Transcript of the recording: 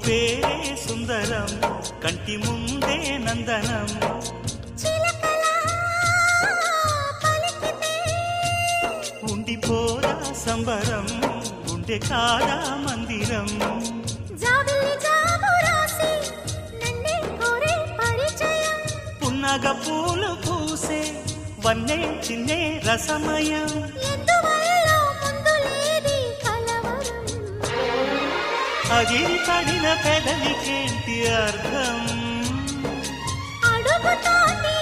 పేరే సుందరం కంటి ముందే నందనం ఉండిపోరా సంబరం గుండె కాదా మందిరం పున్నగ పూలు పూసే వన్నే చిన్నే రసమయం అగిరి పడిన పెదవికేంటి అర్థం అడుగుతోంది